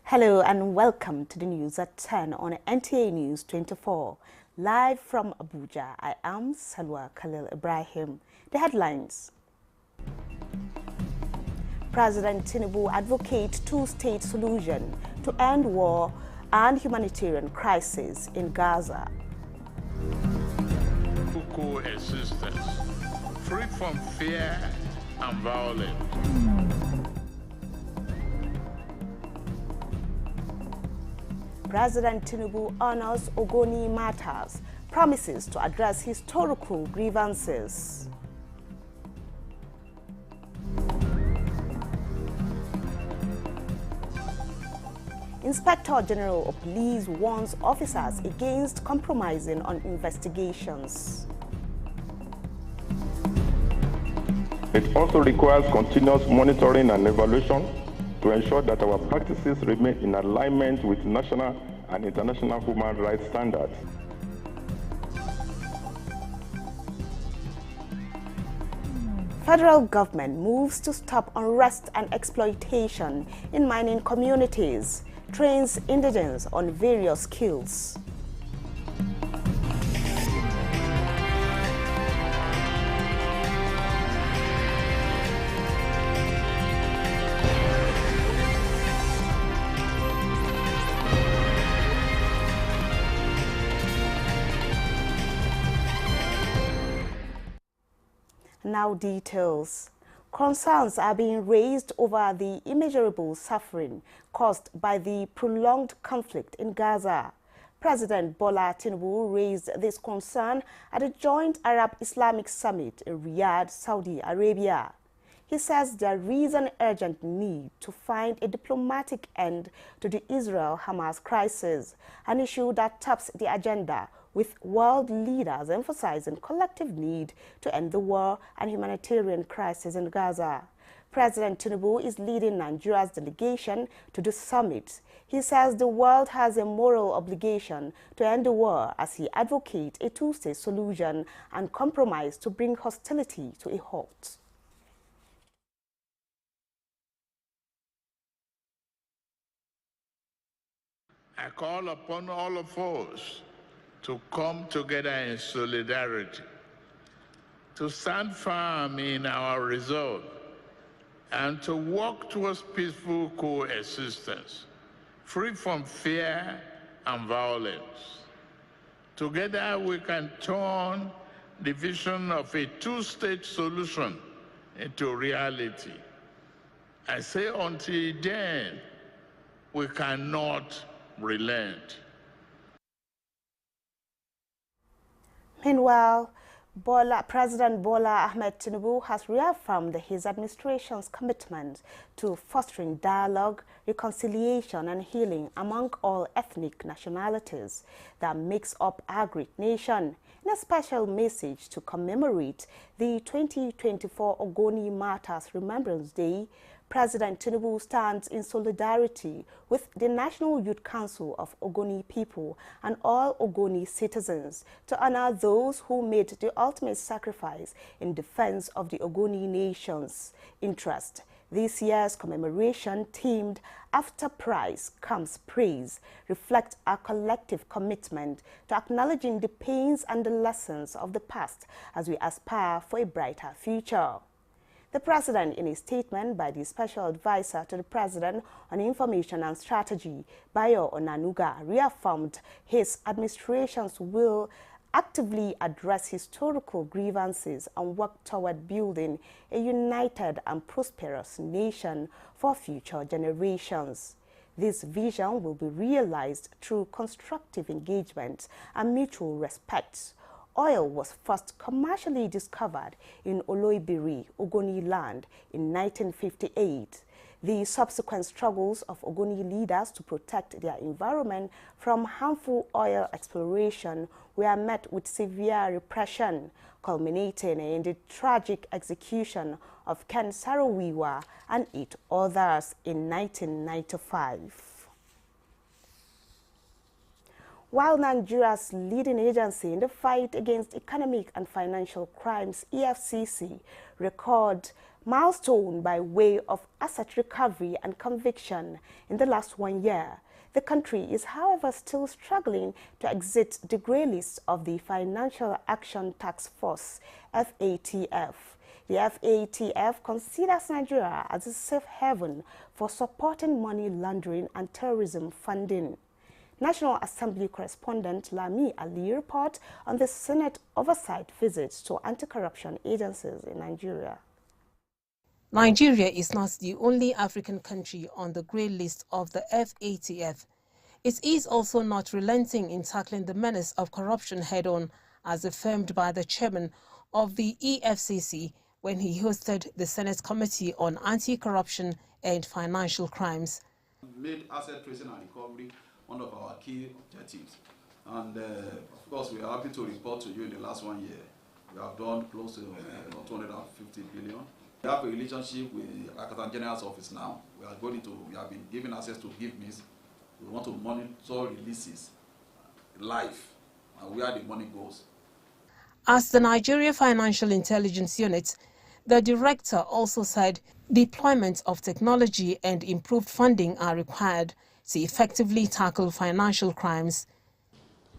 Hello and welcome to the news at 10 on Nta News 24. Live from Abuja, I am Salwa Khalil Ibrahim. The headlines. President Tinubu advocates two-state solution to end war and humanitarian crisis in Gaza. Coexistence, free from fear and violence. President Tinubu honors Ogoni matters, promises to address historical grievances. Inspector General of Police warns officers against compromising on investigations. It also requires continuous monitoring and evaluation to ensure that our practices remain in alignment with national and international human rights standards. Federal government moves to stop unrest and exploitation in mining communities, trains indigents on various skills. Now details. Concerns are being raised over the immeasurable suffering caused by the prolonged conflict in Gaza. President Bola Tinubu raised this concern at a joint Arab-Islamic summit in Riyadh, Saudi Arabia. He says there is an urgent need to find a diplomatic end to the Israel-Hamas crisis, an issue that tops the agenda, with world leaders emphasizing collective need to end the war and humanitarian crisis in Gaza. President Tinubu is leading Nigeria's delegation to the summit. He says the world has a moral obligation to end the war as he advocates a two-state solution and compromise to bring hostility to a halt. I call upon all of us to come together in solidarity, to stand firm in our resolve, and to work towards peaceful coexistence, free from fear and violence. Together we can turn the vision of a two-state solution into reality. I say until then, we cannot relent. Meanwhile, President Bola Ahmed Tinubu has reaffirmed his administration's commitment to fostering dialogue, reconciliation and healing among all ethnic nationalities that makes up our great nation. In a special message to commemorate the 2024 Ogoni Martyrs Remembrance Day, President Tinubu stands in solidarity with the National Youth Council of Ogoni people and all Ogoni citizens to honor those who made the ultimate sacrifice in defense of the Ogoni nation's interest. This year's commemoration, themed "After Praise Comes Praise," reflects our collective commitment to acknowledging the pains and the lessons of the past as we aspire for a brighter future. The President, in a statement by the Special Advisor to the President on Information and Strategy, Bayo Onanuga, reaffirmed his administration's will actively address historical grievances and work toward building a united and prosperous nation for future generations. This vision will be realized through constructive engagement and mutual respect. Oil was first commercially discovered in Oloibiri, Ogoni land in 1958. The subsequent struggles of Ogoni leaders to protect their environment from harmful oil exploration were met with severe repression, culminating in the tragic execution of Ken Saro-Wiwa and 8 others in 1995. While Nigeria's leading agency in the fight against economic and financial crimes, EFCC, record milestone by way of asset recovery and conviction in the last 1 year, the country is, however, still struggling to exit the grey list of the Financial Action Task Force, FATF. The FATF considers Nigeria as a safe haven for supporting money laundering and terrorism funding. National Assembly correspondent Lami Ali reports on the Senate oversight visits to anti-corruption agencies in Nigeria. Nigeria is not the only African country on the grey list of the FATF. It is also not relenting in tackling the menace of corruption head-on, as affirmed by the chairman of the EFCC when he hosted the Senate Committee on Anti-Corruption and Financial Crimes. Made asset tracing and recovery one of our key objectives. And of course, we are happy to report to you in the last 1 year, we have done close to 250 billion. We have a relationship with the Accountant General's office now. We have been given access to GiveMe's. We want to monitor releases live and where the money goes. As the Nigeria Financial Intelligence Unit, the director also said deployment of technology and improved funding are required to effectively tackle financial crimes.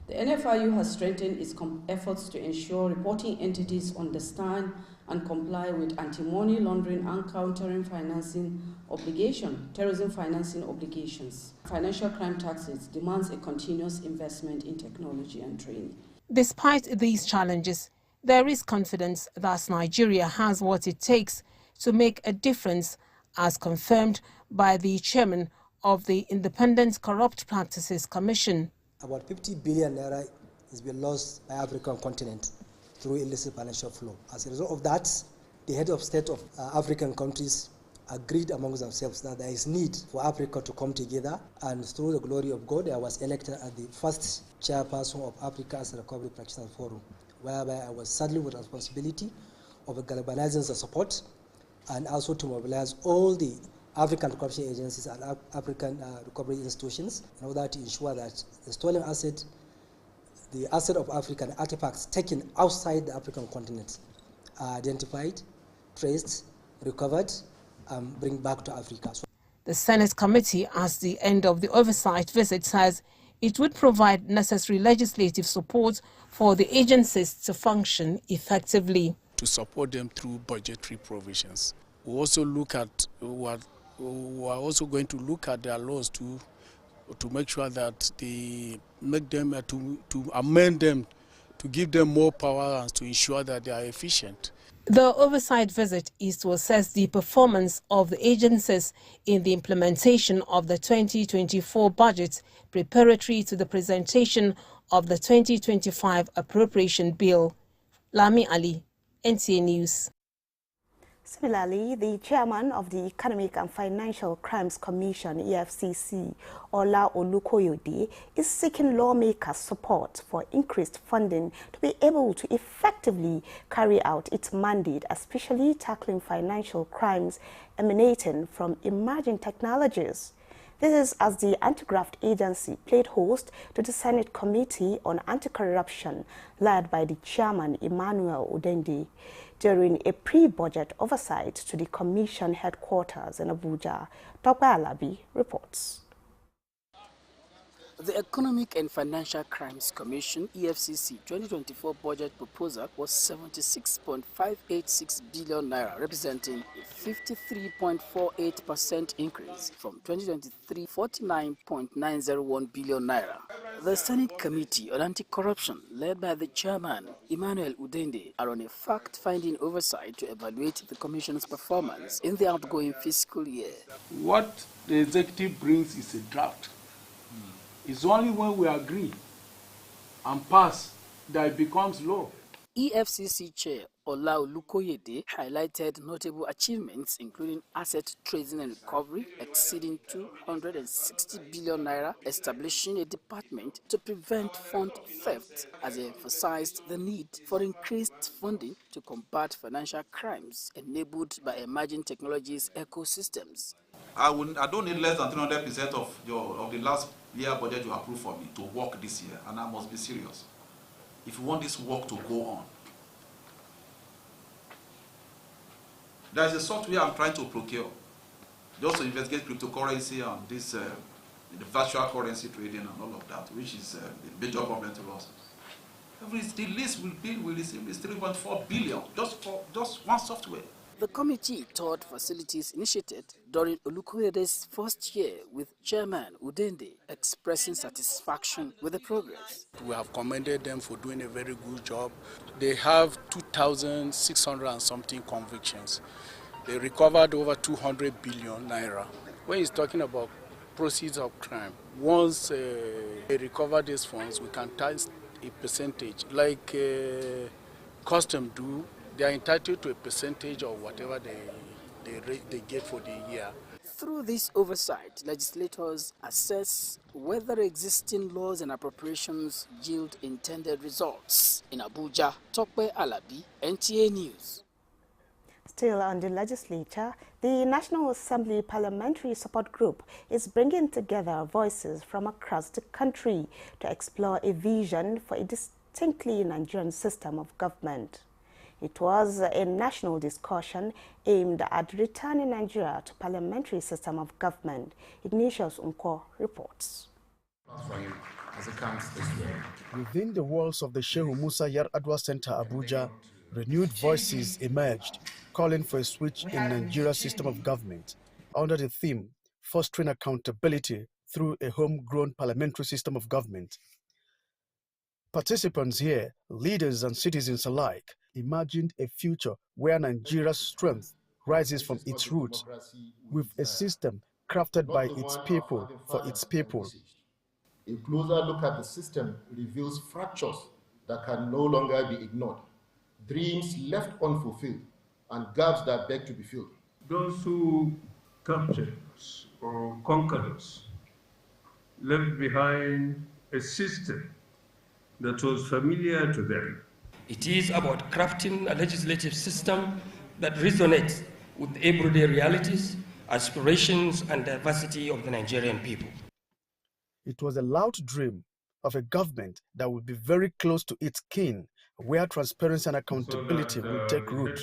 The NFIU has strengthened its efforts to ensure reporting entities understand and comply with anti-money laundering and countering financing obligation, terrorism financing obligations. Financial crime taxes demands a continuous investment in technology and training. Despite these challenges, there is confidence that Nigeria has what it takes to make a difference, as confirmed by the chairman of the Independent Corrupt Practices Commission. About 50 billion naira has been lost by African continent through illicit financial flow. As a result of that, the head of state of African countries agreed amongst themselves that there is need for Africa to come together, and through the glory of God, I was elected as the first chairperson of Africa as a Recovery Practitioners Forum, whereby I was saddled with the responsibility of galvanizing the support and also to mobilize all the African corruption agencies and African recovery institutions in order to ensure that the stolen asset, the asset of African artifacts taken outside the African continent are identified, traced, recovered, and bring back to Africa. The Senate committee, at the end of the oversight visit, says it would provide necessary legislative support for the agencies to function effectively. To support them through budgetary provisions. We also look at we are also going to look at their laws to make sure that they make them to amend them, to give them more power and to ensure that they are efficient. The oversight visit is to assess the performance of the agencies in the implementation of the 2024 budget preparatory to the presentation of the 2025 appropriation bill. Lami Ali, Nta News. Similarly, the chairman of the Economic and Financial Crimes Commission, EFCC, Ola Olukoyede, is seeking lawmakers' support for increased funding to be able to effectively carry out its mandate, especially tackling financial crimes emanating from emerging technologies. This is as the Anti-Graft Agency played host to the Senate Committee on Anti-Corruption, led by the chairman, Emmanuel Udende, during a pre-budget oversight to the Commission headquarters in Abuja. Tope Alabi reports. The Economic and Financial Crimes Commission (EFCC) 2024 budget proposal was 76.586 billion naira, representing a 53.48% increase from 2023 49.901 billion naira. The Senate Committee on Anti-Corruption, led by the chairman Emmanuel Udende, are on a fact-finding oversight to evaluate the Commission's performance in the outgoing fiscal year. What the executive brings is a draft. It's only when we agree and pass that it becomes law. EFCC Chair Ola Olukoyede highlighted notable achievements, including asset tracing and recovery exceeding 260 billion naira, establishing a department to prevent fund theft, as he emphasized the need for increased funding to combat financial crimes enabled by emerging technologies ecosystems. I don't need less than 300% of the last year budget you approved for me to work this year, and I must be serious. If you want this work to go on, there is a software I'm trying to procure just to investigate cryptocurrency and this the virtual currency trading and all of that, which is a major problem to us. The list will receive is 3.4 billion just for just one software. The committee toured facilities initiated during Olukoyede's first year, with Chairman Udende expressing satisfaction with the progress. We have commended them for doing a very good job. They have 2,600 and something convictions. They recovered over 200 billion naira. When he's talking about proceeds of crime, once they recover these funds, we can tax a percentage, like custom do. They are entitled to a percentage of whatever they get for the year. Through this oversight, legislators assess whether existing laws and appropriations yield intended results. In Abuja, Tokpe Alabi, Nta News. Still on the legislature, the National Assembly Parliamentary Support Group is bringing together voices from across the country to explore a vision for a distinctly Nigerian system of government. It was a national discussion aimed at returning Nigeria to parliamentary system of government. Ignatius Unko reports. Within the walls of the Shehu Musa Yar-Adua Center, Abuja, renewed voices emerged, calling for a switch in Nigeria's system of government under the theme, fostering accountability through a homegrown parliamentary system of government. Participants here, leaders and citizens alike, imagined a future where Nigeria's strength rises from its roots, with a system crafted by its people for its people. A closer look at the system reveals fractures that can no longer be ignored, dreams left unfulfilled, and gaps that beg to be filled. Those who captured us or conquered us left behind a system that was familiar to them. It is about crafting a legislative system that resonates with everyday realities, aspirations, and diversity of the Nigerian people. It was a loud dream of a government that would be very close to its kin, where transparency and accountability will take root.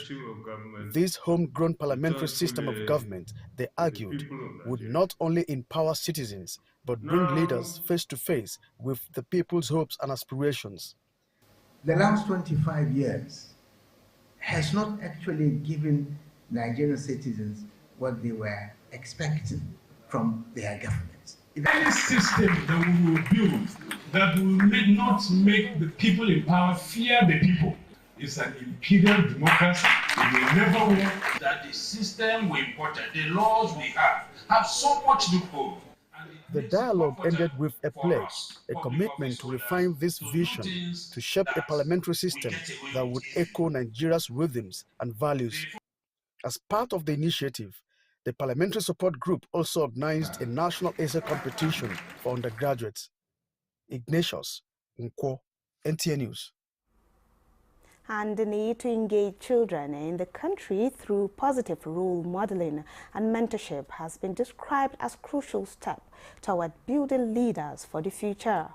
This homegrown parliamentary system of government, they argued, would not only empower citizens, but bring leaders face to face with the people's hopes and aspirations. The last 25 years has not actually given Nigerian citizens what they were expecting from their governments. Any system that we will build that will not make the people in power fear the people is an imperial democracy. It will never work. That the system we imported, the laws we have so much loophole. The dialogue ended with a pledge, a commitment to refine this vision, to shape a parliamentary system that would echo Nigeria's rhythms and values. As part of the initiative, the Parliamentary Support Group also organized a national essay competition for undergraduates. Ignatius Unko, Nta News. And the need to engage children in the country through positive role modeling and mentorship has been described as a crucial step toward building leaders for the future.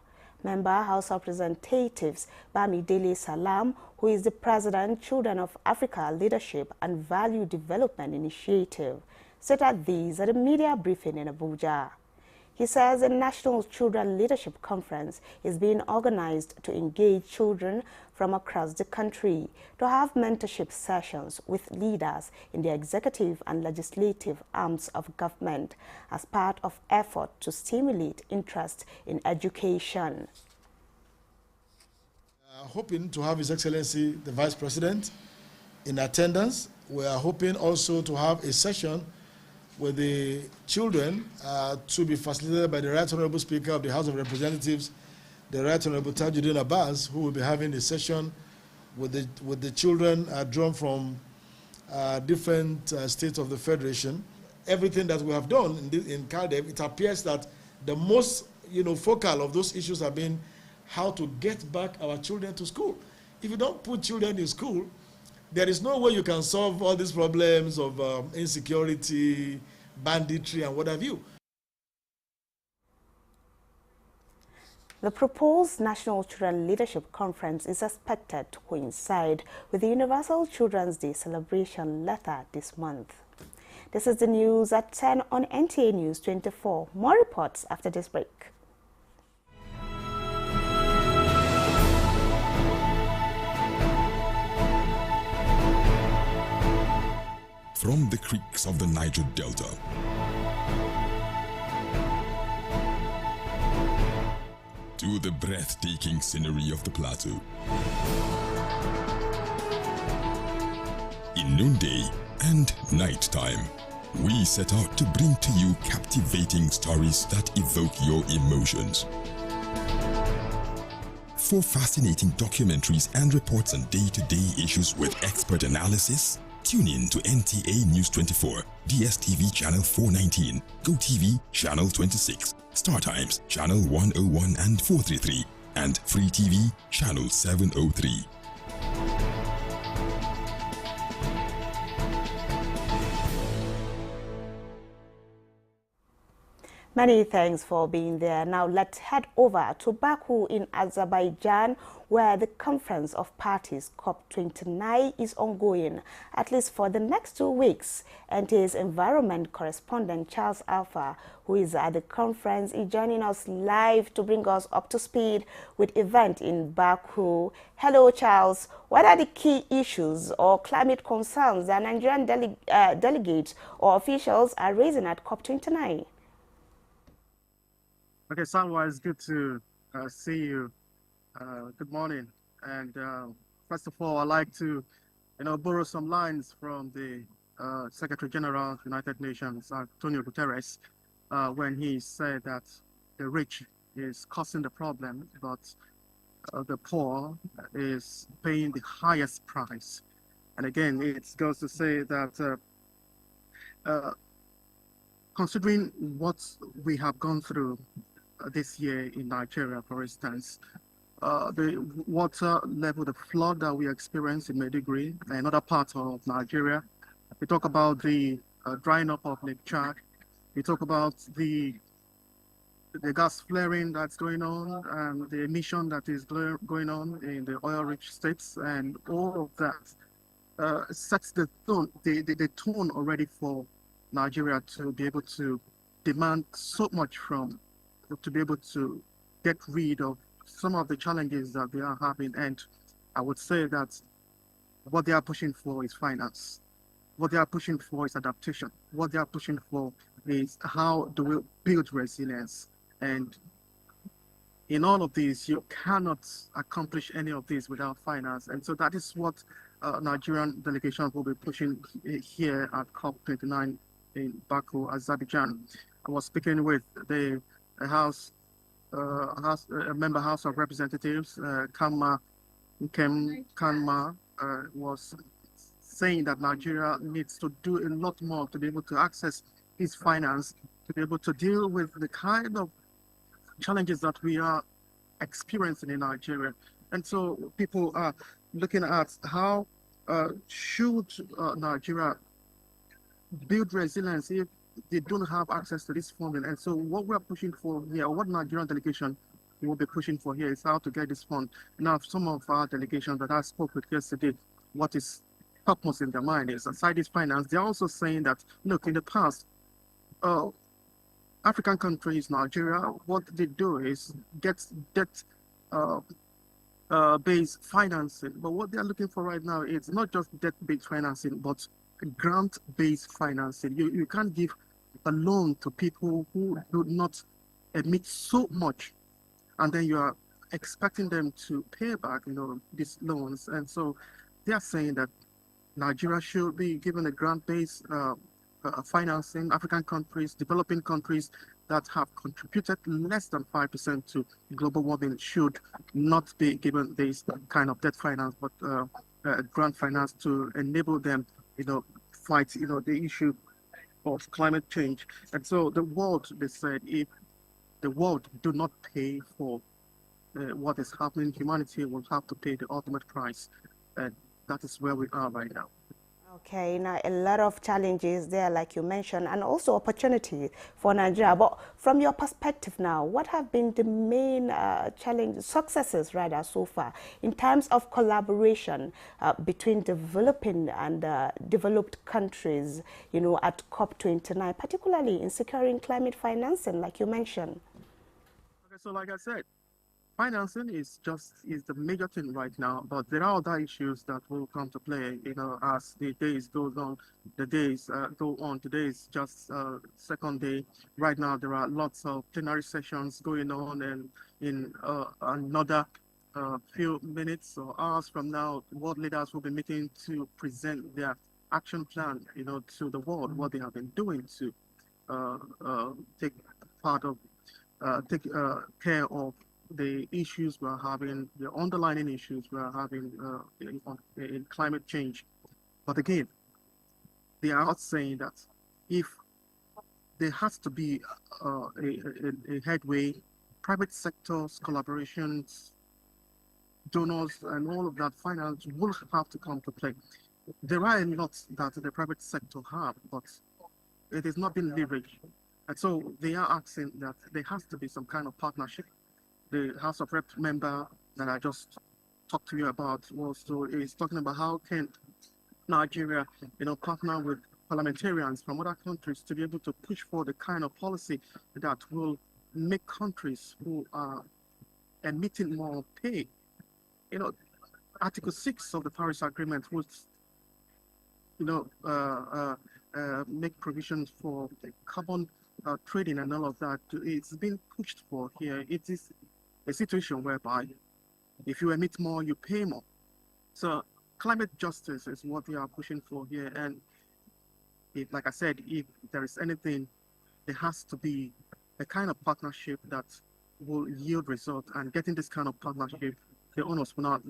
Member House of Representatives Bamidele Salam, who is the President, Children of Africa Leadership and Value Development Initiative, stated these at a media briefing in Abuja. He says a National Children Leadership Conference is being organized to engage children from across the country to have mentorship sessions with leaders in the executive and legislative arms of government as part of effort to stimulate interest in education. Hoping to have His Excellency the Vice President in attendance. We are hoping also to have a session with the children to be facilitated by the Right Honorable Speaker of the House of Representatives, the Right Honorable Tajuddin Abbas, who will be having a session with the children drawn from different states of the Federation. Everything that we have done in Cardiff, it appears that the most focal of those issues have been how to get back our children to school. If you don't put children in school, there is no way you can solve all these problems of insecurity, banditry, and what have you. The proposed National Children Leadership Conference is expected to coincide with the Universal Children's Day celebration later this month. This is the news at 10 on Nta News 24. More reports after this break. From the creeks of the Niger Delta to the breathtaking scenery of the plateau, in noonday and nighttime, we set out to bring to you captivating stories that evoke your emotions. For fascinating documentaries and reports on day-to-day issues with expert analysis, tune in to Nta News24, DSTV channel 419, GoTV channel 26, StarTimes channel 101 and 433, and Free TV channel 703. Many thanks for being there. Now let's head over to Baku in Azerbaijan, where the Conference of Parties COP29 is ongoing, at least for the next 2 weeks. And his environment correspondent Charles Alpha, who is at the conference, is joining us live to bring us up to speed with event in Baku. Hello, Charles. What are the key issues or climate concerns that Nigerian delegates or officials are raising at COP29? Okay, Salwa, it's good to see you. Good morning. And first of all, I'd like to, borrow some lines from the Secretary General of the United Nations, Antonio Guterres, when he said that the rich is causing the problem, but the poor is paying the highest price. And again, it goes to say that considering what we have gone through this year in Nigeria, for instance, the water level, the flood that we experienced in Maiduguri and other parts of Nigeria. We talk about the drying up of Lake Chad. We talk about the gas flaring that's going on and the emission that is going on in the oil-rich states, and all of that sets the tone already for Nigeria to be able to demand so much from, to be able to get rid of some of the challenges that they are having. And I would say that what they are pushing for is finance. What they are pushing for is adaptation. What they are pushing for is how do we build resilience. And in all of these, you cannot accomplish any of this without finance. And so that is what Nigerian delegation will be pushing here at COP29 in Baku, Azerbaijan. I was speaking with the member House of Representatives, Kanma, was saying that Nigeria needs to do a lot more to be able to access its finance, to be able to deal with the kind of challenges that we are experiencing in Nigeria. And so people are looking at how should Nigeria build resilience if they don't have access to this funding. And so what we're pushing for here, or what Nigerian delegation will be pushing for here, is how to get this fund. Now, some of our delegations that I spoke with yesterday, what is topmost in their mind is, aside this finance, they're also saying that, look, in the past, African countries, Nigeria, what they do is get debt-based financing. But what they're looking for right now is not just debt-based financing, but grant-based financing. You can't give a loan to people who do not emit so much, and then you are expecting them to pay back, these loans. And so they are saying that Nigeria should be given a grant-based financing. African countries, developing countries that have contributed less than 5% to global warming should not be given this kind of debt finance, but grant finance to enable them, fight, the issue of climate change. And so the world, they said, if the world do not pay for what is happening, humanity will have to pay the ultimate price. And that is where we are right now. Okay, now a lot of challenges there, like you mentioned, and also opportunity for Nigeria. But from your perspective now, what have been the main successes rather so far in terms of collaboration between developing and developed countries, you know, at COP29, particularly in securing climate financing, like you mentioned? Okay, so like I said, financing is the major thing right now, but there are other issues that will come to play, you know, as the days go on. Today is just second day. Right now, there are lots of plenary sessions going on, and in another few minutes or hours from now, world leaders will be meeting to present their action plan, you know, to the world, what they have been doing to take part of, take care of the issues we're having, the underlying issues we're having in climate change. But again, they are saying that if there has to be a headway, private sectors, collaborations, donors, and all of that finance will have to come to play. There are a lot that the private sector have, but it is not being leveraged. And so they are asking that there has to be some kind of partnership. The House of Rep member that I just talked to you about is talking about how can Nigeria, you know, partner with parliamentarians from other countries to be able to push for the kind of policy that will make countries who are emitting more pay. You know, Article 6 of the Paris Agreement would, you know, make provisions for carbon trading and all of that. It's been pushed for here. It is a situation whereby if you emit more, you pay more. So climate justice is what we are pushing for here. And like I said, if there is anything, there has to be a kind of partnership that will yield results. And getting this kind of partnership, the onus will not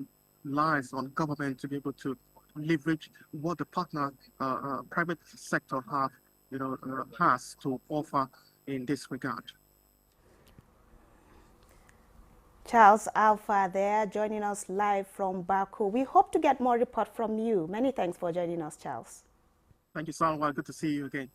lies on government to be able to leverage what the partner private sector has to offer in this regard. Charles Alpha there, joining us live from Baku. We hope to get more report from you. Many thanks for joining us, Charles. Thank you, Salwa. Good to see you again.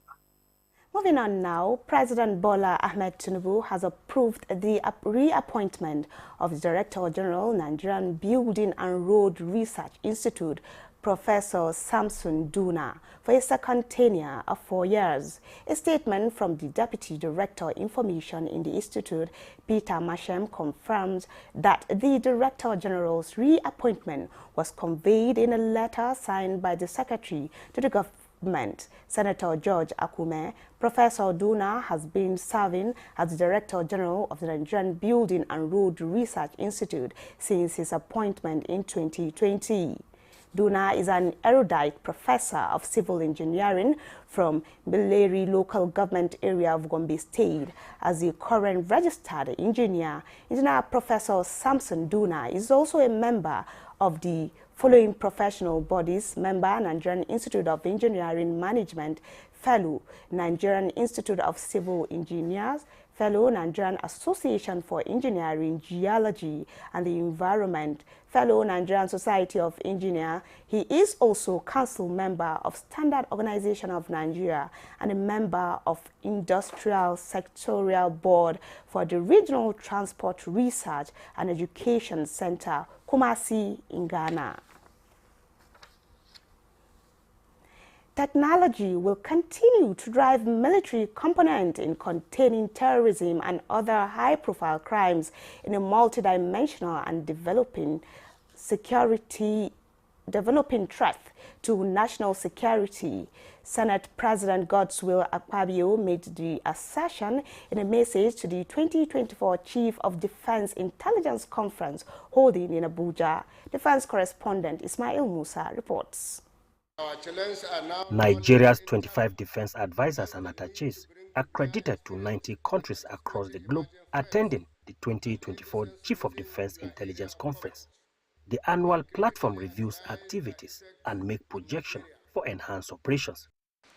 Moving on now, President Bola Ahmed Tinubu has approved the reappointment of the Director General, Nigerian Building and Road Research Institute, Professor Samson Duna, for a second tenure of 4 years. A statement from the Deputy Director Information in the Institute, Peter Mashem, confirms that the Director General's reappointment was conveyed in a letter signed by the Secretary to the Government, Senator George Akume. Professor Duna has been serving as the Director General of the Nigerian Building and Road Research Institute since his appointment in 2020. Duna is an erudite professor of civil engineering from Beleri local government area of Gombe State. As the current registered engineer, Professor Samson Duna is also a member of the following professional bodies: member, Nigerian Institute of Engineering Management, fellow, Nigerian Institute of Civil Engineers, fellow, Nigerian Association for Engineering, Geology and the Environment, fellow, Nigerian Society of Engineers. He is also council member of Standard Organization of Nigeria and a member of Industrial Sectorial Board for the Regional Transport Research and Education Center, Kumasi in Ghana. Technology will continue to drive military component in containing terrorism and other high-profile crimes in a multidimensional and developing threat to national security. Senate President Godswill Akpabio made the assertion in a message to the 2024 Chief of Defense Intelligence Conference holding in Abuja. Defense correspondent Ismail Musa reports. Nigeria's 25 defense advisors and attaches, accredited to 90 countries across the globe, attending the 2024 Chief of Defense Intelligence Conference. The annual platform reviews activities and make projections for enhanced operations.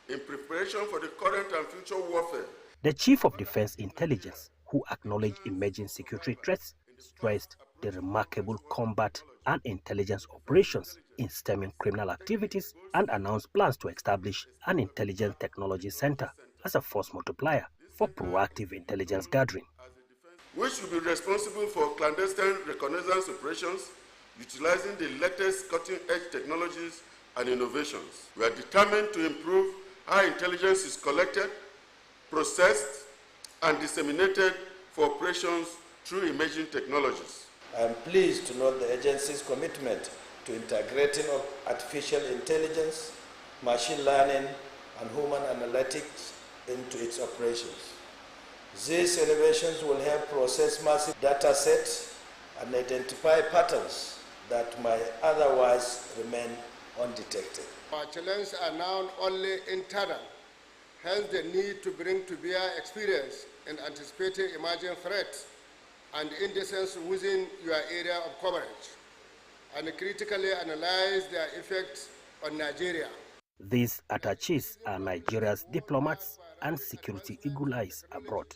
In preparation for the current and future warfare, the Chief of Defense Intelligence, who acknowledged emerging security threats, stressed the remarkable combat and intelligence operations in stemming criminal activities and announced plans to establish an intelligence technology center as a force multiplier for proactive intelligence gathering. Which will be responsible for clandestine reconnaissance operations, utilizing the latest cutting-edge technologies and innovations. We are determined to improve how intelligence is collected, processed, and disseminated for operations through emerging technologies. I am pleased to note the agency's commitment to integrating artificial intelligence, machine learning, and human analytics into its operations. These innovations will help process massive data sets and identify patterns that might otherwise remain undetected. Our challenges are now only internal, hence the need to bring to bear experience in anticipating emerging threats and indices within your area of coverage, and critically analyze their effects on Nigeria. These attaches are Nigeria's diplomats and security eagle eyes abroad.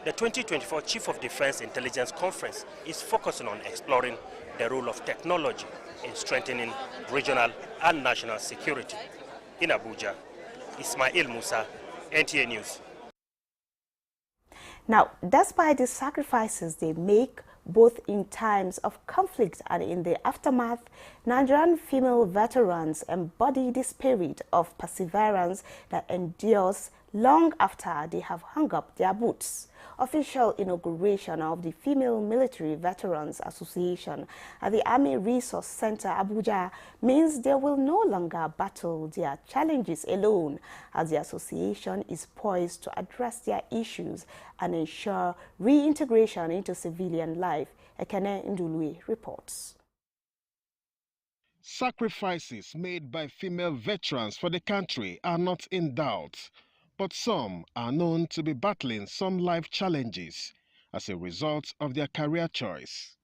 The 2024 Chief of Defense Intelligence Conference is focusing on exploring the role of technology in strengthening regional and national security. In Abuja, Ismail Musa, NTA News. Now, despite the sacrifices they make, both in times of conflict and in the aftermath, Nigerian female veterans embody the spirit of perseverance that endures long after they have hung up their boots. Official inauguration of the Female Military Veterans Association at the Army Resource Center, Abuja, means they will no longer battle their challenges alone, as the association is poised to address their issues and ensure reintegration into civilian life. Ekene Ndulwe reports. Sacrifices made by female veterans for the country are not in doubt, but some are known to be battling some life challenges as a result of their career choice.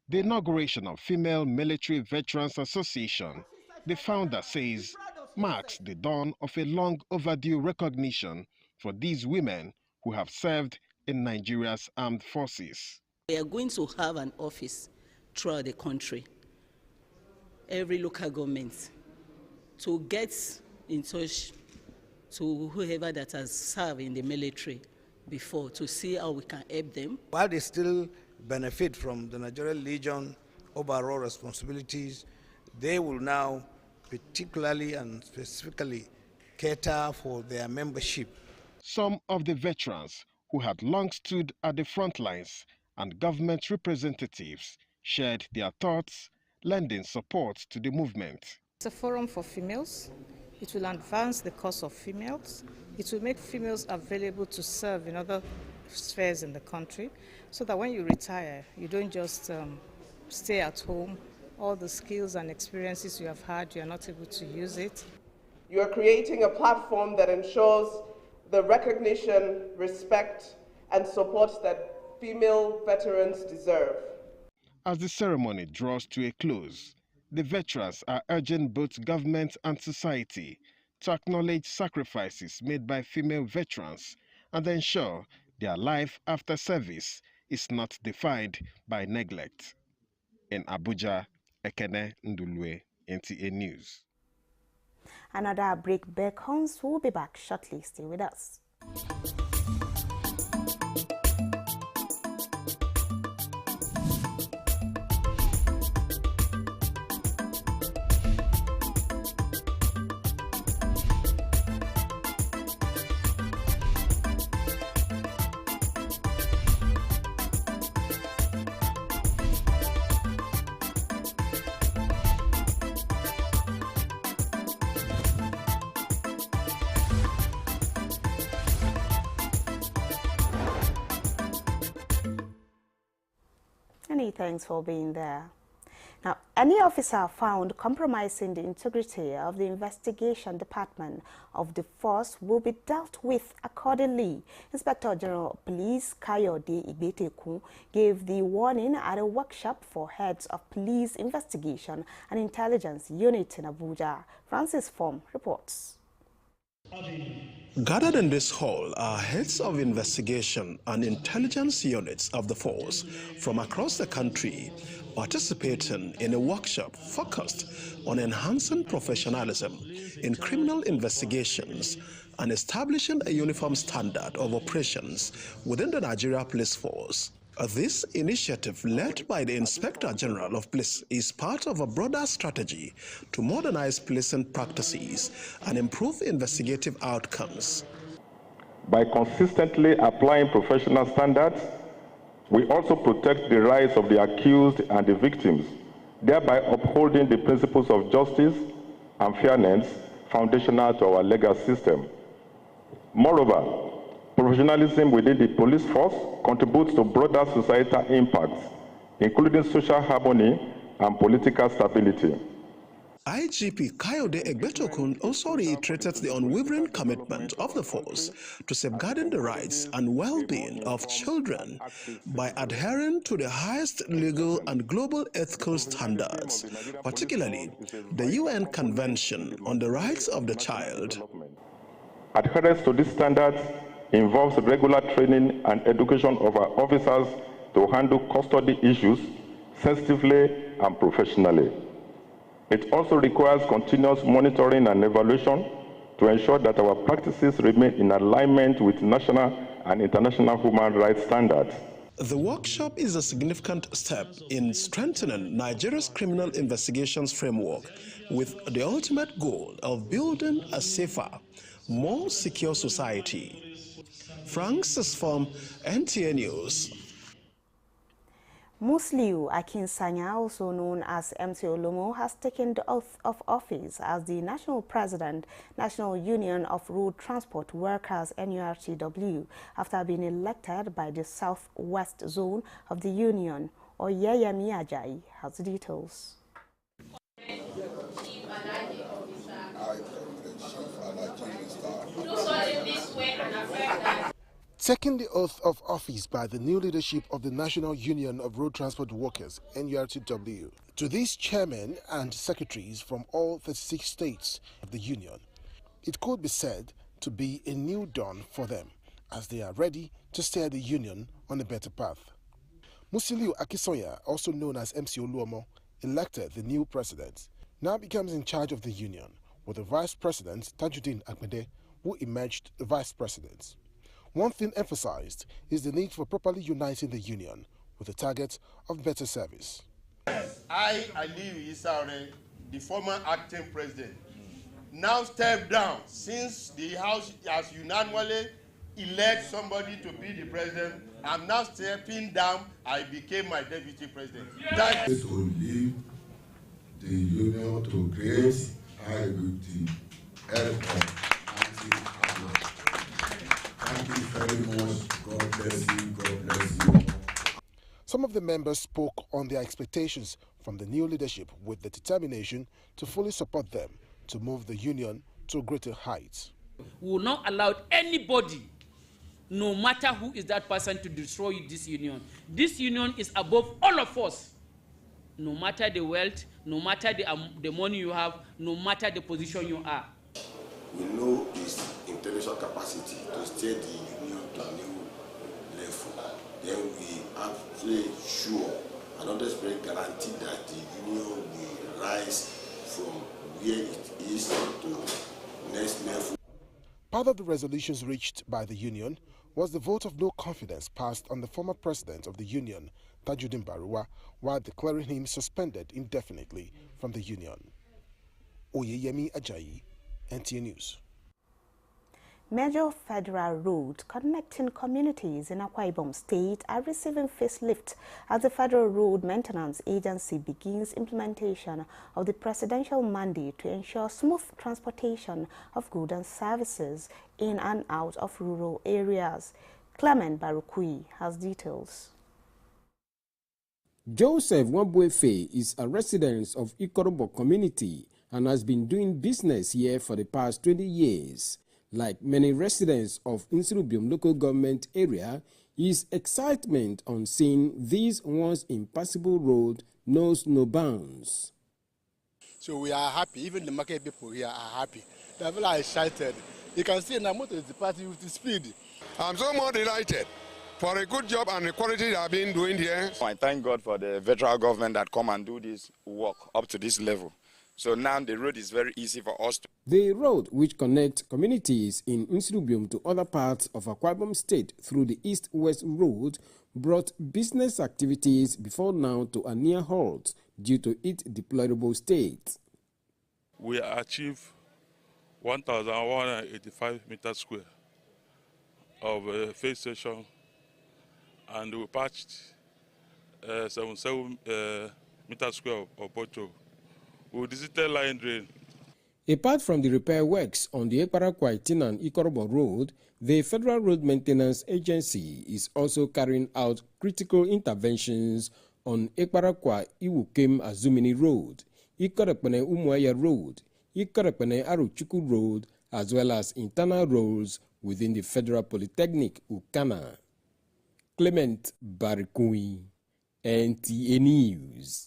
The inauguration of Female Military Veterans Association, the founder says, marks the dawn of a long overdue recognition for these women who have served in Nigeria's armed forces. We are going to have an office throughout the country, every local government, to get in touch to whoever that has served in the military before, to see how we can help them. While they still benefit from the Nigerian Legion overall responsibilities, they will now particularly and specifically cater for their membership. Some of the veterans who had long stood at the front lines and government representatives shared their thoughts, lending support to the movement. It's a forum for females. It will advance the cause of females. It will make females available to serve in other spheres in the country, so that when you retire, you don't just stay at home. All the skills and experiences you have had, you are not able to use it. You are creating a platform that ensures the recognition, respect, and support that female veterans deserve. As the ceremony draws to a close, the veterans are urging both government and society to acknowledge sacrifices made by female veterans and ensure their life after service is not defined by neglect. In Abuja, Ekene Ndulwe, NTA News. Another break beckons. We'll be back shortly. Stay with us. Many thanks for being there. Now, any officer found compromising the integrity of the investigation department of the force will be dealt with accordingly. Inspector General of Police Kayode Igbetekun gave the warning at a workshop for heads of police investigation and intelligence unit in Abuja. Francis Form reports. Gathered in this hall are heads of investigation and intelligence units of the force from across the country, participating in a workshop focused on enhancing professionalism in criminal investigations and establishing a uniform standard of operations within the Nigeria Police Force. This initiative, led by the Inspector General of Police, is part of a broader strategy to modernize policing practices and improve investigative outcomes. By consistently applying professional standards, we also protect the rights of the accused and the victims, thereby upholding the principles of justice and fairness foundational to our legal system. Moreover, professionalism within the police force contributes to broader societal impacts, including social harmony and political stability. IGP Kayode Egbetokun also reiterated the unwavering commitment of the force to safeguarding the rights and well-being of children by adhering to the highest legal and global ethical standards, particularly the UN Convention on the Rights of the Child. Adherence to these standards involves regular training and education of our officers to handle custody issues sensitively and professionally. It also requires continuous monitoring and evaluation to ensure that our practices remain in alignment with national and international human rights standards. The workshop is a significant step in strengthening Nigeria's criminal investigations framework with the ultimate goal of building a safer, more secure society. Francis from Nta News. Musliu Akinsanya, also known as MC Olomo, has taken the oath of office as the National President, National Union of Road Transport Workers NURTW, after being elected by the Southwest Zone of the Union. Oyeyemi Ajayi has the details. Taking the oath of office by the new leadership of the National Union of Road Transport Workers, NURTW, to these chairmen and secretaries from all 36 states of the union, it could be said to be a new dawn for them, as they are ready to steer the union on a better path. Musiliu Akinsanya, also known as MC Oluomo, elected the new president, now becomes in charge of the union, with the vice president, Tajudeen Akmede, who emerged the vice president. One thing emphasized is the need for properly uniting the union with the target of better service. I, Aliyu Isaure, the former acting president, now step down since the House has unanimously elected somebody to be the president. I'm now stepping down. I became my deputy president. It will leave the union to create with the help of anti-abuse. Thank you very much. God bless you. God bless you. Some of the members spoke on their expectations from the new leadership with the determination to fully support them to move the union to greater heights. We will not allow anybody, no matter who is that person, to destroy this union. This union is above all of us. No matter the wealth, no matter the money you have, no matter the position you are. We know his intellectual capacity to steer the union to a new level. Then we are very sure and always very guaranteed that the union will rise from where it is to next level. Part of the resolutions reached by the union was the vote of no confidence passed on the former president of the union, Tajudeen Bariwa, while declaring him suspended indefinitely from the union. Oyeyemi Ajayi, Nta News. Major federal roads connecting communities in Akwa Ibom State are receiving facelift as the Federal Road Maintenance Agency begins implementation of the presidential mandate to ensure smooth transportation of goods and services in and out of rural areas. Clement Barukui has details. Joseph Wambuefe is a resident of Ikorobo community and has been doing business here for the past 20 years. Like many residents of Nsurubium local government area, his excitement on seeing this once impassable road knows no bounds. So we are happy, even the market people here are happy. People are excited You can see Namoto is the party with the speed. I'm so more delighted for a good job and the quality they have been doing here. I thank God for the federal government that come and do this work up to this level. So now the road is very easy for us. The road, which connects communities in Nsrubium to other parts of Akwa Ibom State through the East-West Road, brought business activities before now to a near halt due to its deplorable state. We achieved 1,185 meters square of phase station, and we patched 77 meters square of pothole. We visited line drain. Apart from the repair works on the Ekparakwa-Itin and Ikorobo Road, the Federal Road Maintenance Agency is also carrying out critical interventions on Ekparakwa-Iwukem-Azumini Road, Ikorekpene-Umuaya Road, Ikorekpene-Aruchukwu Road, as well as internal roads within the Federal Polytechnic, Ukana. Clement Barikui, NTA News.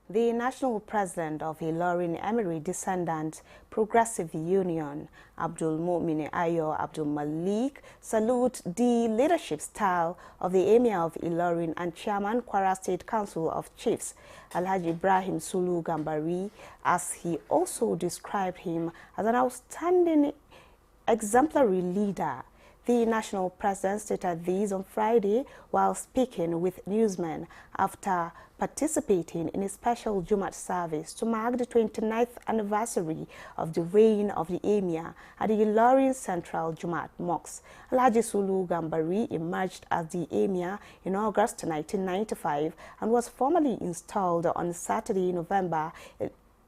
The national president of Ilorin Emirate Descendant Progressive Union, Abdul Mu'min Ayo Abdul Malik, salute the leadership style of the Emir of Ilorin and Chairman Kwara State Council of Chiefs, Alhaji Ibrahim Sulu Gambari, as he also described him as an outstanding exemplary leader. The national president stated this on Friday while speaking with newsmen after participating in a special Jumat service to mark the 29th anniversary of the reign of the Emir at the Ilorin Central Jumat Mosque. Alhaji Sulu Gambari emerged as the Emir in August 1995 and was formally installed on Saturday, November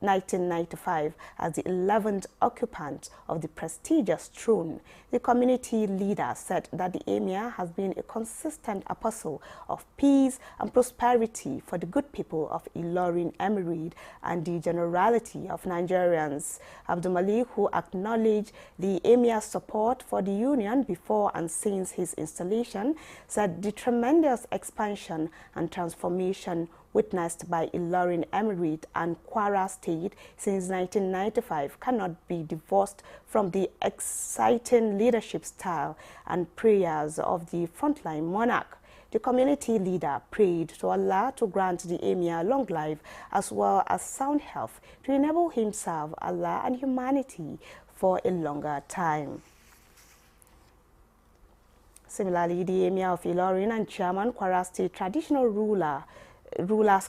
1995 as the 11th occupant of the prestigious throne. The community leader said that the Emir has been a consistent apostle of peace and prosperity for the good people of Ilorin Emirate and the generality of Nigerians. Abdul Malik, who acknowledged the Emir's support for the union before and since his installation, said the tremendous expansion and transformation witnessed by Ilorin Emirate and Kwara State since 1995 cannot be divorced from the exciting leadership style and prayers of the frontline monarch. The community leader prayed to Allah to grant the Emir long life as well as sound health to enable him serve Allah and humanity for a longer time. Similarly, the Emir of Ilorin and Chairman Kwara State Traditional Rulers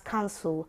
Council,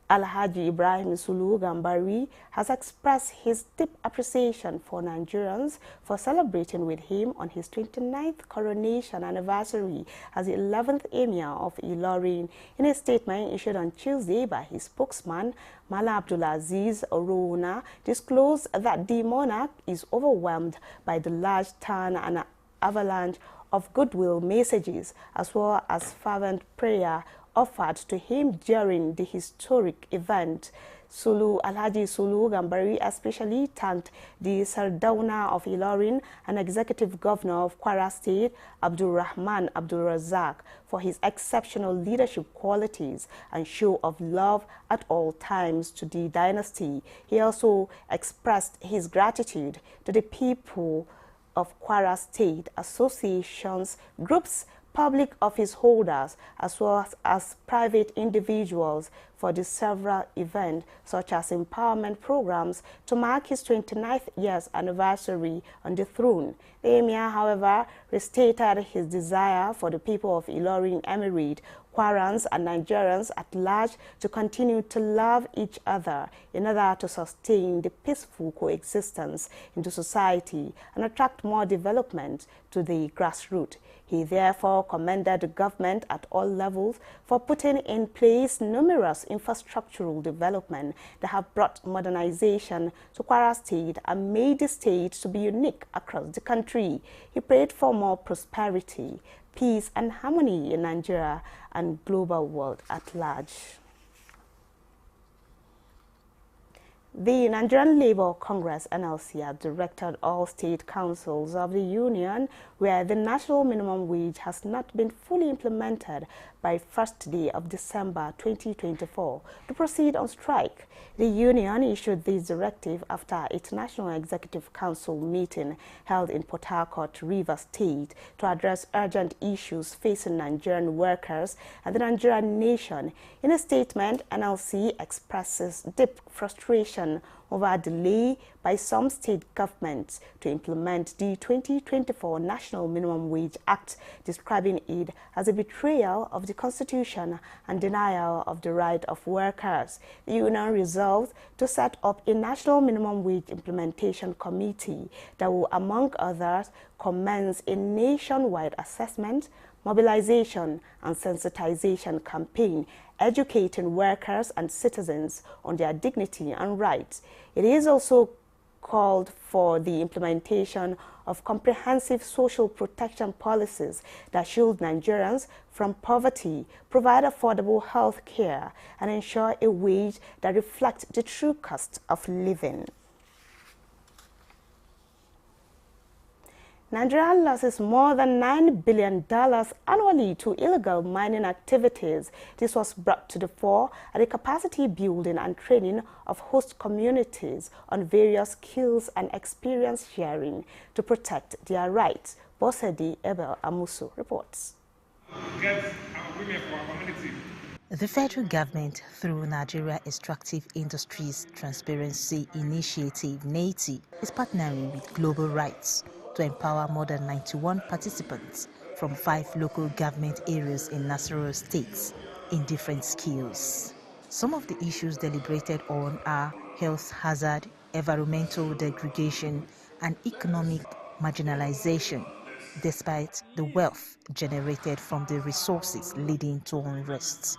Alhaji Ibrahim Sulu Gambari, has expressed his deep appreciation for Nigerians for celebrating with him on his 29th coronation anniversary as the 11th Emir of Ilorin. In a statement issued on Tuesday by his spokesman, Mala Abdulaziz Oruna, disclosed that the monarch is overwhelmed by the large turn and avalanche of goodwill messages as well as fervent prayer offered to him during the historic event. Alhaji Sulu Gambari especially thanked the Sardauna of Ilorin and Executive Governor of Kwara State, Abdul Rahman Abdul Razak, for his exceptional leadership qualities and show of love at all times to the dynasty. He also expressed his gratitude to the people of Kwara State, associations, groups, public office holders, as well as private individuals for the several events such as empowerment programs to mark his 29th year's anniversary on the throne. The Emir, however, restated his desire for the people of Ilorin Emirate, Kwarans and Nigerians at large to continue to love each other in order to sustain the peaceful coexistence in the society and attract more development to the grassroots. He therefore commended the government at all levels for putting in place numerous infrastructural development that have brought modernization to Kwara State and made the state to be unique across the country. He prayed for more prosperity, peace and harmony in Nigeria and global world at large. The Nigerian Labour Congress (NLC) has directed all state councils of the union where the national minimum wage has not been fully implemented by first day of December 2024 to proceed on strike. The union issued this directive after its National Executive Council meeting held in Port Harcourt, Rivers State, to address urgent issues facing Nigerian workers and the Nigerian nation. In a statement, NLC expresses deep frustration over a delay by some state governments to implement the 2024 National Minimum Wage Act, describing it as a betrayal of the Constitution and denial of the right of workers. The union resolved to set up a National Minimum Wage Implementation Committee that will, among others, commence a nationwide assessment, mobilization and sensitization campaign educating workers and citizens on their dignity and rights. It is also called for the implementation of comprehensive social protection policies that shield Nigerians from poverty, provide affordable health care, and ensure a wage that reflects the true cost of living. Nigeria loses more than $9 billion annually to illegal mining activities. This was brought to the fore at the capacity building and training of host communities on various skills and experience sharing to protect their rights. Bosedi Ebel Amusu reports. The federal government, through Nigeria Extractive Industries Transparency Initiative, NATI, is partnering with Global Rights to empower more than 91 participants from 5 local government areas in Nasarawa states in different skills. Some of the issues deliberated on are health hazard, environmental degradation, and economic marginalization, despite the wealth generated from the resources leading to unrest.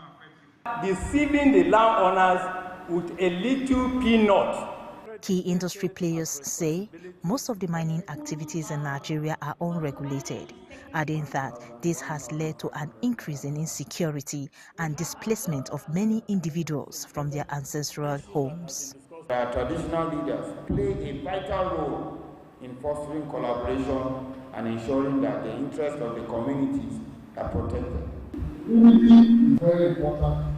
Deceiving the landowners with a little peanut. Key industry players say most of the mining activities in Nigeria are unregulated, adding that this has led to an increase in insecurity and displacement of many individuals from their ancestral homes. Our traditional leaders play a vital role in fostering collaboration and ensuring that the interests of the communities are protected. Unity is very important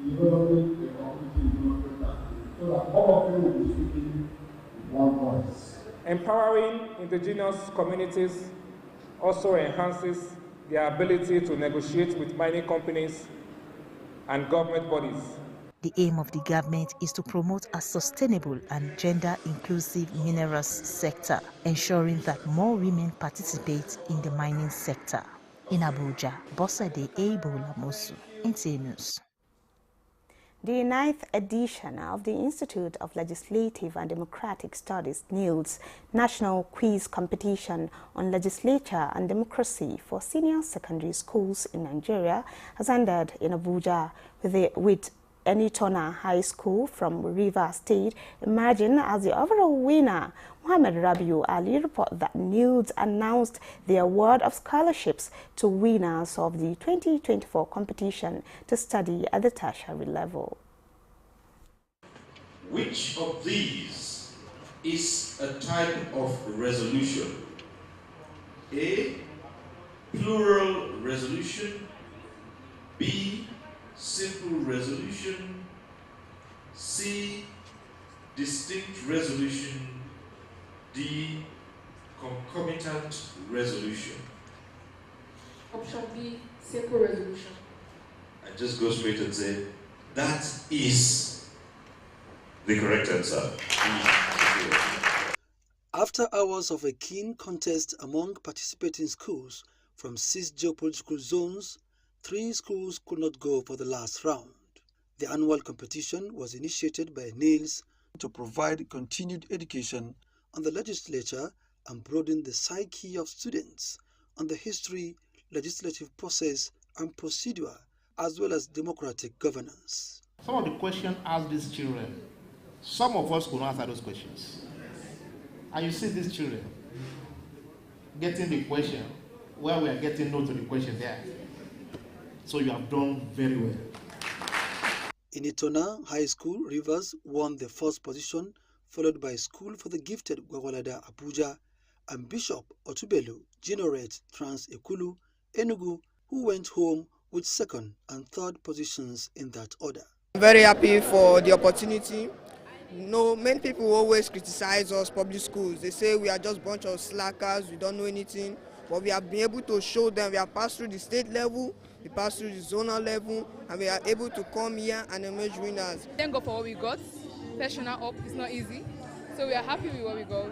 in developing the community so that all of them will be speaking with one voice. Empowering indigenous communities also enhances their ability to negotiate with mining companies and government bodies. The aim of the government is to promote a sustainable and gender-inclusive minerals sector, ensuring that more women participate in the mining sector. In Abuja, Bosede Ebola Mosu, Nta News. The 9th edition of the Institute of Legislative and Democratic Studies NILS National Quiz Competition on Legislature and Democracy for Senior Secondary Schools in Nigeria has ended in Abuja with Nta High School from Rivers State emerging as the overall winner. Mohammed Rabiu Ali reported that NILS announced the award of scholarships to winners of the 2024 competition to study at the tertiary level. Which of these is a type of resolution? A, plural resolution. B, simple resolution. C, distinct resolution. D, concomitant resolution. Option B, simple resolution. I just go straight and say, that is the correct answer. After hours of a keen contest among participating schools from 6 geopolitical zones, 3 schools could not go for the last round. The annual competition was initiated by NILS to provide continued education on the legislature and broaden the psyche of students on the history, legislative process and procedure, as well as democratic governance. Some of the questions asked these children, some of us could not answer those questions. And you see these children getting the question where we are getting no to the question there. So you have done very well. In Nta High School, Rivers won the first position, followed by School for the Gifted Gwagwalada Abuja and Bishop Otubelu Genoret Trans Ekulu Enugu, who went home with second and third positions in that order. I'm very happy for the opportunity. No, many people always criticize us, public schools. They say we are just a bunch of slackers, we don't know anything. But we have been able to show them we have passed through the state level, we passed through the zonal level, and we are able to come here and emerge winners. Thank God for what we got. First up, it's not easy. So we are happy with what we got.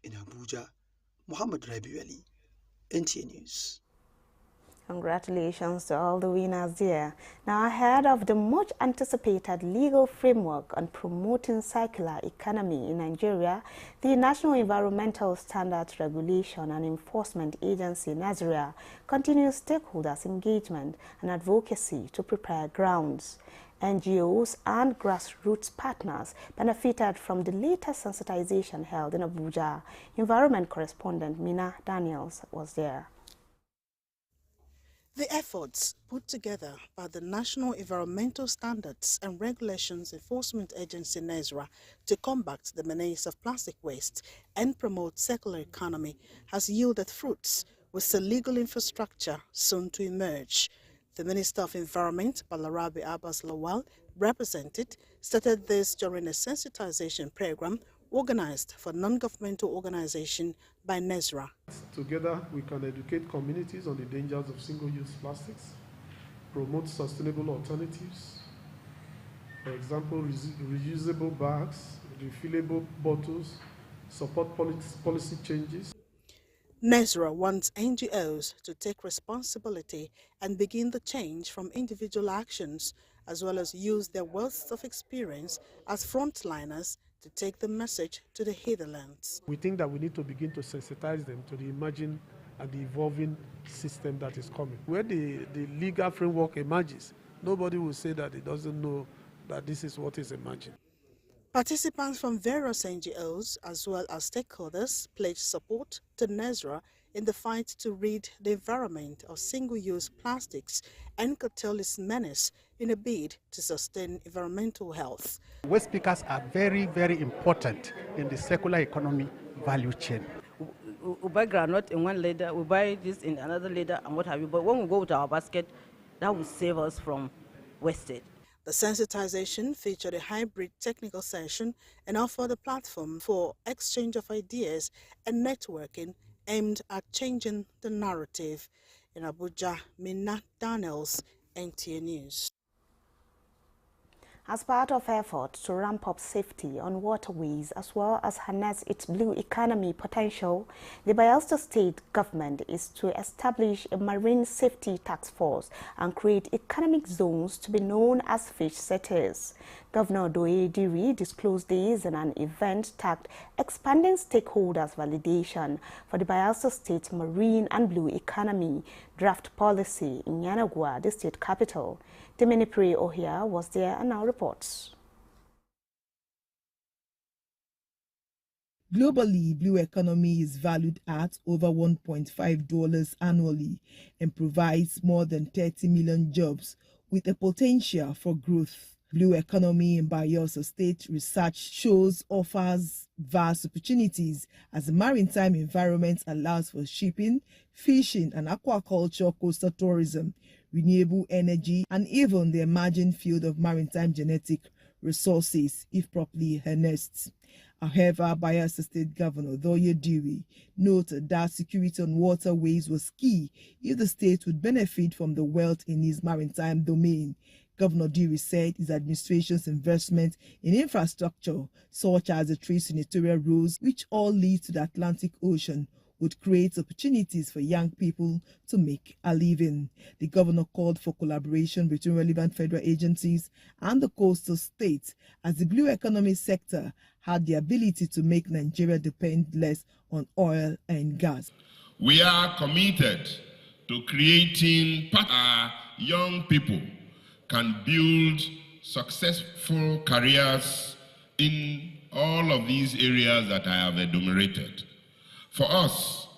In Abuja, Muhammad Rabiwali, Nta News. Congratulations to all the winners there. Now, ahead of the much anticipated legal framework on promoting circular economy in Nigeria, the National Environmental Standards Regulation and Enforcement Agency, NESRA, continues stakeholders' engagement and advocacy to prepare grounds. NGOs and grassroots partners benefited from the latest sensitization held in Abuja. Environment correspondent Nta Daniels was there. The efforts put together by the National Environmental Standards and Regulations Enforcement Agency NESRA to combat the menace of plastic waste and promote circular economy has yielded fruits, with the legal infrastructure soon to emerge. The Minister of Environment, Balarabe Abbas Lawal, started this during a sensitization program organized for non-governmental organization by NESRA. Together, we can educate communities on the dangers of single-use plastics, promote sustainable alternatives, for example, reusable bags, refillable bottles, support policy changes. NESRA wants NGOs to take responsibility and begin the change from individual actions, as well as use their wealth of experience as frontliners to take the message to the hinterlands. We think that we need to begin to sensitize them to the emerging and the evolving system that is coming. Where the legal framework emerges, nobody will say that it doesn't know that this is what is emerging. Participants from various NGOs as well as stakeholders pledged support to NESRA in the fight to rid the environment of single-use plastics and curtail its menace in a bid to sustain environmental health. Waste pickers are very, very important in the circular economy value chain. We buy granite in one ladder, we buy this in another ladder and what have you, but when we go with our basket, that will save us from wastage. The sensitization featured a hybrid technical session and offered a platform for exchange of ideas and networking aimed at changing the narrative. In Abuja, Nta Daniels, Nta News. As part of efforts to ramp up safety on waterways as well as harness its blue economy potential, the Bayelsa State government is to establish a marine safety task force and create economic zones to be known as fish cities. Governor Doye Diri disclosed this in an event tagged Expanding Stakeholders Validation for the Bayelsa State Marine and Blue Economy Draft Policy in Yanagwa, the state capital. Demenipre Ohia was there and now reports. Globally, blue economy is valued at over $1.5 annually and provides more than 30 million jobs with a potential for growth. Blue economy in Bayelsa State research shows offers vast opportunities as the maritime environment allows for shipping, fishing and aquaculture, coastal tourism, renewable energy, and even the emerging field of maritime genetic resources, if properly harnessed. However, Bayelsa State Governor Doye Diri noted that security on waterways was key if the state would benefit from the wealth in its maritime domain. Governor Diri said his administration's investment in infrastructure, such as the 3 senatorial roads, which all lead to the Atlantic Ocean, would create opportunities for young people to make a living. The governor called for collaboration between relevant federal agencies and the coastal states, as the blue economy sector had the ability to make Nigeria depend less on oil and gas. We are committed to creating our young people can build successful careers in all of these areas that I have enumerated. For us,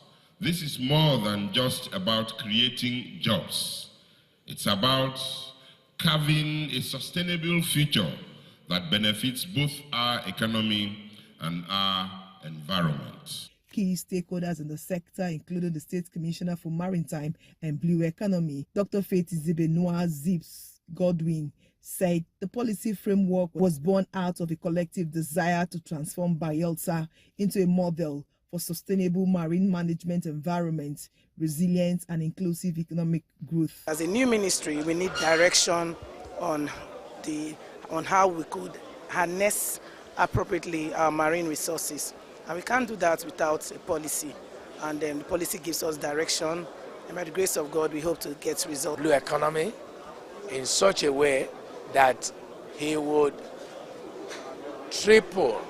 this is more than just about creating jobs. It's about carving a sustainable future that benefits both our economy and our environment. key stakeholders in the sector, including the State Commissioner for Maritime and Blue Economy, Dr. Faith Zibenua Zips Godwin, said the policy framework was born out of a collective desire to transform Bayelsa into a model for sustainable marine management environment, resilient and inclusive economic growth. As a new ministry, we need direction on how we could harness appropriately our marine resources. And we can't do that without a policy. And then the policy gives us direction. And by the grace of God, we hope to get results. Blue economy in such a way that he would triple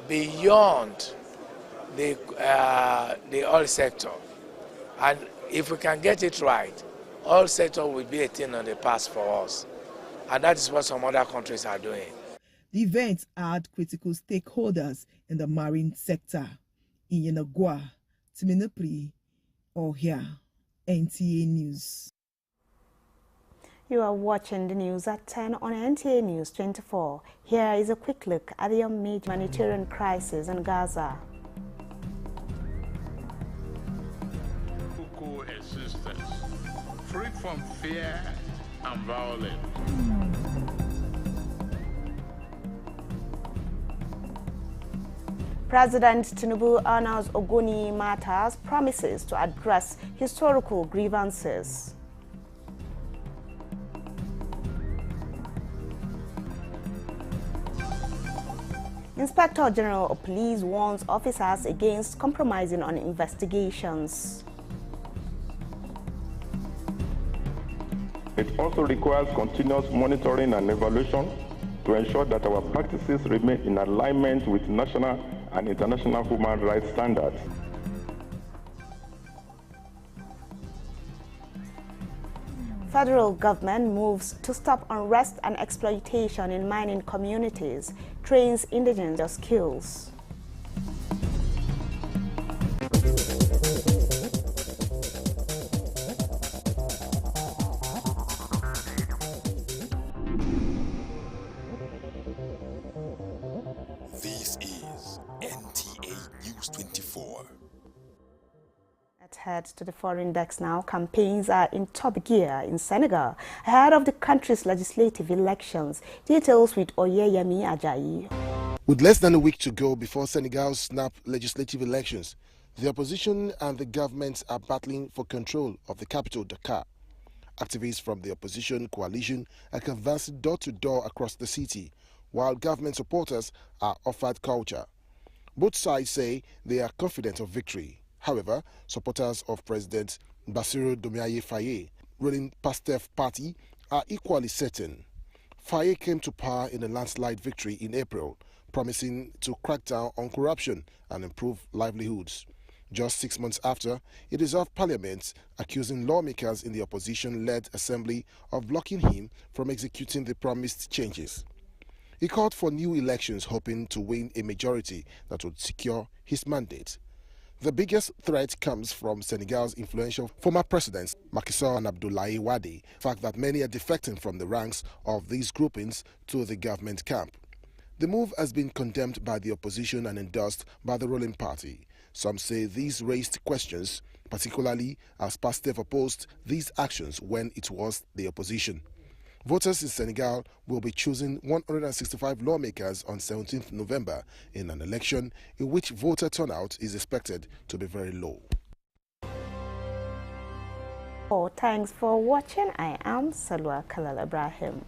beyond the oil sector. And if we can get it right, oil sector will be a thing on the past for us. And that is what some other countries are doing. The event had critical stakeholders in the marine sector. In Yenagua, Timinapri, or here, NTA News. You are watching the news at 10 on Nta News 24. Here is a quick look at the major humanitarian crisis in Gaza. Coexistence, free from fear and violence. President Tinubu honors Ogoni Mata's promises to address historical grievances. Inspector General of Police warns officers against compromising on investigations. It also requires continuous monitoring and evaluation to ensure that our practices remain in alignment with national and international human rights standards. Federal government moves to stop unrest and exploitation in mining communities, trains indigenous skills. This is Nta News 24. Let's head to the foreign desk now. Campaigns are in top gear in Senegal ahead of the country's legislative elections. Details with Oyeyemi Ajayi. With less than a week to go before Senegal's snap legislative elections, the opposition and the government are battling for control of the capital, Dakar. Activists from the opposition coalition are canvassing door-to-door across the city, while government supporters are offered culture. Both sides say they are confident of victory. However, supporters of President Bassirou Diomaye Faye, ruling PASTEF party, are equally certain. Faye came to power in a landslide victory in April, promising to crack down on corruption and improve livelihoods. Just 6 months after, he dissolved parliament, accusing lawmakers in the opposition-led assembly of blocking him from executing the promised changes. He called for new elections, hoping to win a majority that would secure his mandate. The biggest threat comes from Senegal's influential former presidents Macky Sall and Abdoulaye Wade, the fact that many are defecting from the ranks of these groupings to the government camp. The move has been condemned by the opposition and endorsed by the ruling party. Some say these raised questions, particularly as PASTEF opposed these actions when it was the opposition. Voters in Senegal will be choosing 165 lawmakers on 17th November in an election in which voter turnout is expected to be very low. Thanks for watching. I am Salwa Kalal Ibrahim.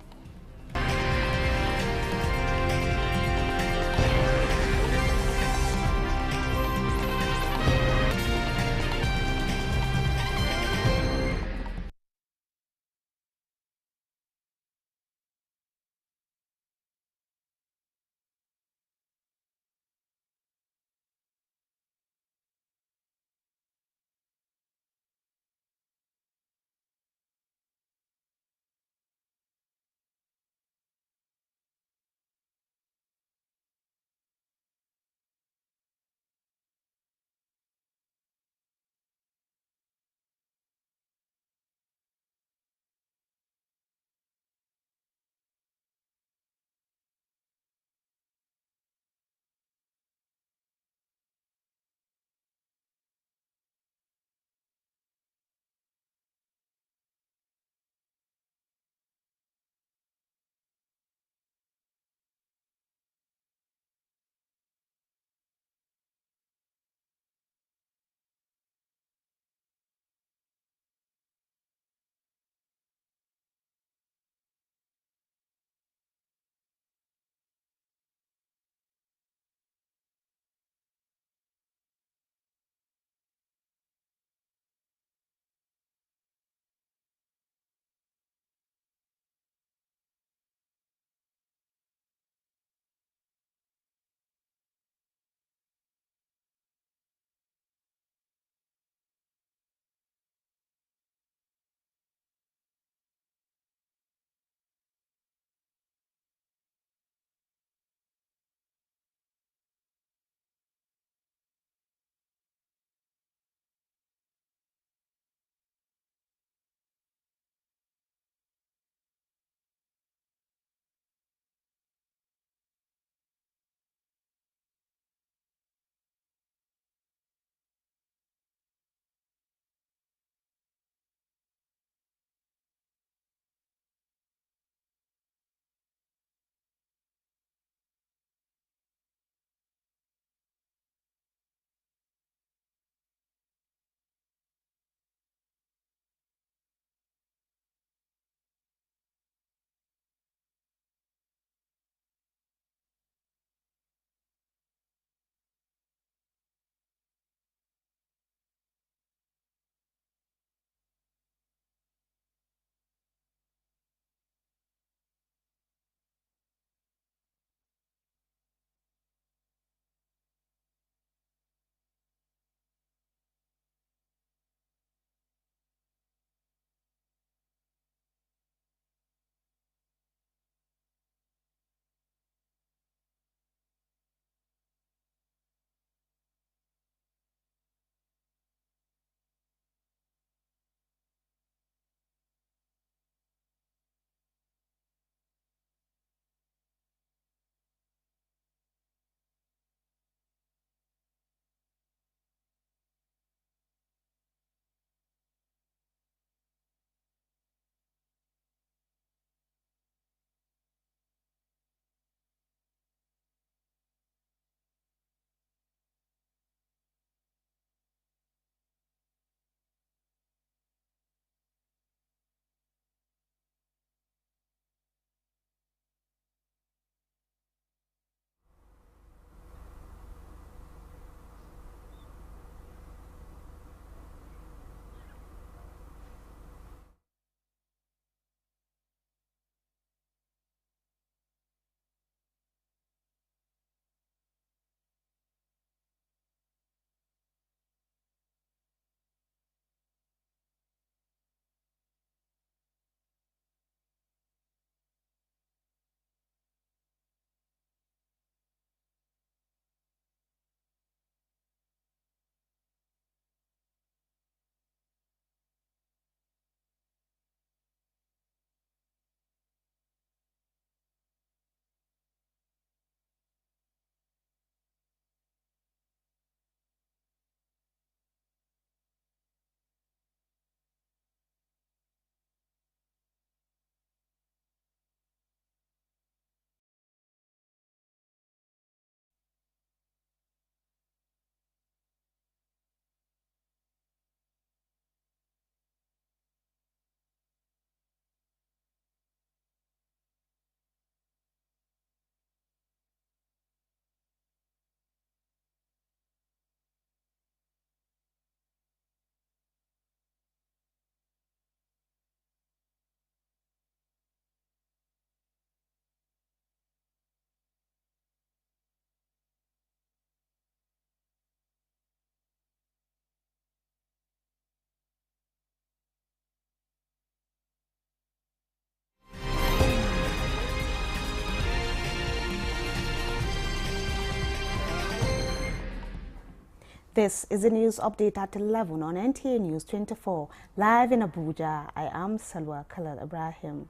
This is the news update at 11 on Nta News 24. Live in Abuja, I am Salwa Khalil Ibrahim.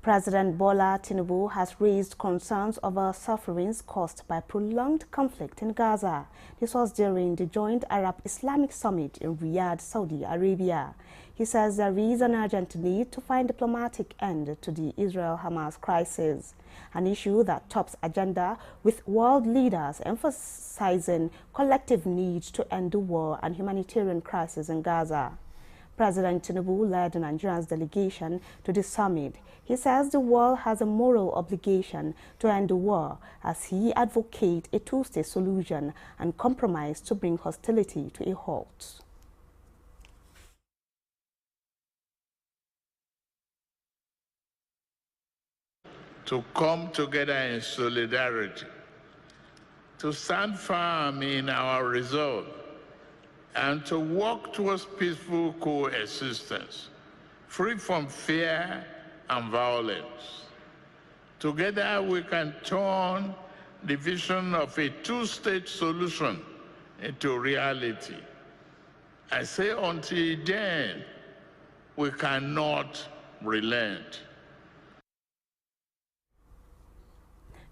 President Bola Tinubu has raised concerns over sufferings caused by prolonged conflict in Gaza. This was during the joint Arab-Islamic summit in Riyadh, Saudi Arabia. He says there is an urgent need to find a diplomatic end to the Israel-Hamas crisis, an issue that tops agenda with world leaders emphasizing collective need to end the war and humanitarian crisis in Gaza. President Tinubu led Nigeria's delegation to the summit. He says the world has a moral obligation to end the war as he advocates a two-state solution and compromise to bring hostility to a halt. To come together in solidarity, to stand firm in our resolve, and to work towards peaceful coexistence, free from fear and violence. Together we can turn the vision of a two-state solution into reality. I say until then, we cannot relent.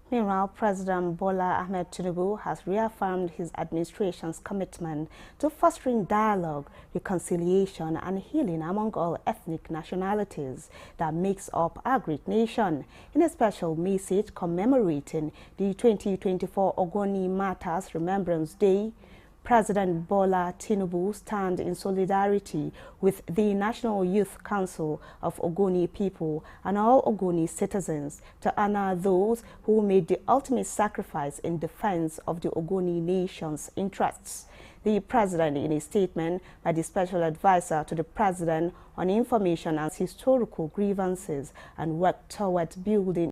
Meanwhile, President Bola Ahmed Tinubu has reaffirmed his administration's commitment to fostering dialogue, reconciliation, and healing among all ethnic nationalities that makes up our great nation. In a special message commemorating the 2024 Ogoni Matters Remembrance Day, President Bola Tinubu stands in solidarity with the National Youth Council of Ogoni people and all Ogoni citizens to honor those who made the ultimate sacrifice in defense of the Ogoni nation's interests. The president, in a statement by the special advisor to the president on information and historical grievances and work towards building